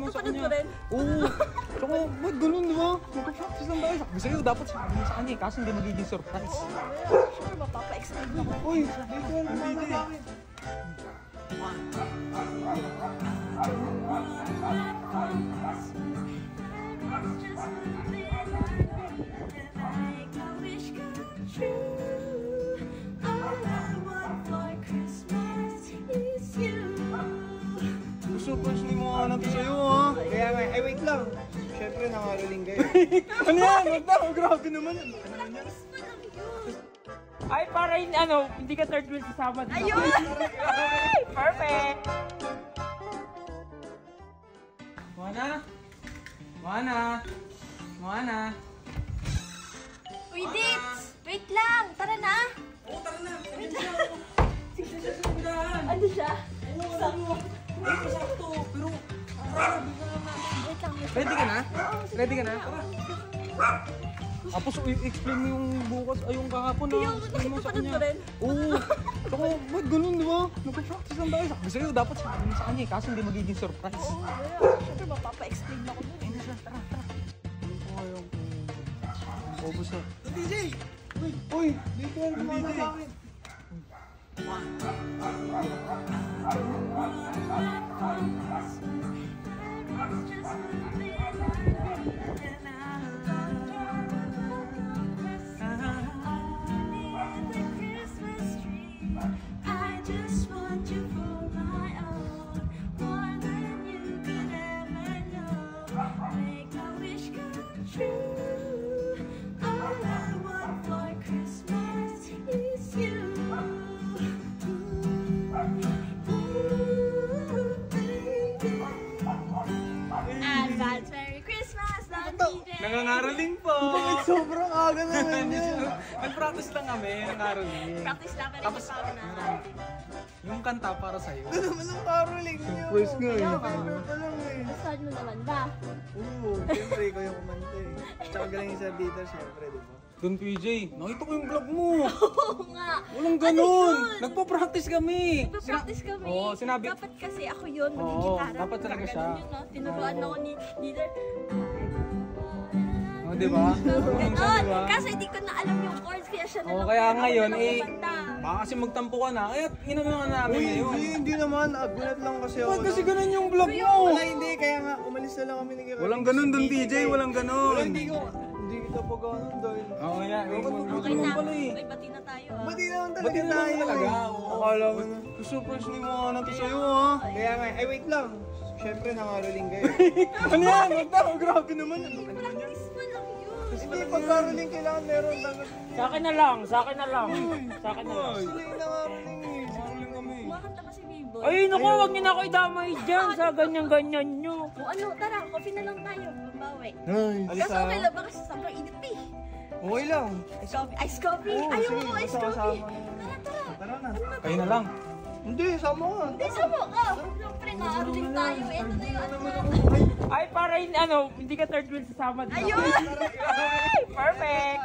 naman sa kanya. rin. Oo. Tsaka, ba't ganun, di ba? Magpa-practice lang tayo. Sabi sa'yo, dapat sabihin mo sa kanya, kaso hindi magiging surprise. Sure, mapapa-explain ako. Uy, dito yan, kumana sa akin. Surprise ni mga anak sa'yo, ha? Kaya nga, ay wait lang. Siyempre, nangaroling kayo. Ano yan? Wag na, grabe naman yan. Ay, para hindi ka third wheel sasama. Ayun! Perfect! Moana? Moana? Moana? Uy, Dits! Wait lang! Tara na! Oo, tara na. Wait lang! Sige siya sa magdaan. Ano siya? Oo, sakto. Ay, masakto. Pero, grabe ka naman. Wait lang. Ready ka na? Ready ka na? Tapos i-explain mo yung bukas, ay yung kahapon na. Explain mo sa nakipanood kanya. mo rin? Oo. Tsaka, ba't ganun, di ba? Magpa-practice lang tayo. Sabi sa'yo, dapat sabihin mo sa kanya, kaso hindi magiging surprise. Oo, siyempre mapapa-explain ako nun. Ayun na siya, tara. Ano ko ngayon? Obos na. DJ! Uy! Dito yan, kumana sa akin. Advance Merry Christmas! Love DJ! Nangangaraling po! Sobrang aga naman yan. Nag-practice lang kami, nangangaraling. Practice lang pala Tapos, sa na. yung kanta para sa'yo. Ano naman ang caroling niyo? Surprise nga eh. Prepare pa lang eh. Saan mo naman ba? Oo, siyempre ikaw yung kumanta eh. Tsaka galing sa dito, siyempre, di ba? Don PJ, nakita ko yung vlog mo. Oo nga! Walang Ano ganun. yun? Nagpo-practice kami. Nagpa-practice kami. Oo, sinabi. Dapat kasi ako yun, Oo, mag-gitara. dapat talaga siya. Ganun yun, no? Tinuruan ako ni leader. Oh, di ba? Marunong siya, di ba? Kasi hindi ko na alam yung chords, kaya siya na Oo, lang. kaya ako ngayon, na lang kumanta. baka kasi magtampo ka na. Kaya inano na namin Uy, ngayon. hindi naman. Nagulat lang kasi ako. Ba't kasi ganun yung vlog mo? Wala, hindi. Kaya nga, umalis na lang kami ni Kira. Walang ganun Don PJ, walang ganun. Wala, hindi kita pa ganun dahil. Oo, yan. Okay na. pala eh. Ay, bati na tayo. Ba't di naman Ba't talaga yun naman tayo talaga? eh? Oo. Akala mo na. Surprise ni mga anak sa'yo, ha? Kaya nga, ay wait lang. Siyempre, nangaroling kayo. Ano yan? Wag na, grabe naman. Ano ka naman yan? Practice pa lang yun. Hindi, pag caroling kailangan meron dapat. Sa akin na lang, sa akin na lang. Sa akin na lang. Sila yung nangaroling eh. Maruling kami. Kumakanta kasi Biboy. Ay, naku, wag niyo na ako idamay dyan sa ganyan-ganyan nyo. O ano, tara, coffee na lang tayo. Babawi. Nice. Kasi okay lang ba kasi sobrang init eh. Okay lang. Ice coffee. Ice coffee. Oo, Ayaw sige, mo, ice basta coffee. kasama na. Tara, tara. Tara na. Kayo na lang. Hindi, sama ka. Hindi, sama ka. Siyempre, naaroling tayo. Ito na yung ano na. Ay, para hindi ka third wheel sasama. Ayun! Perfect!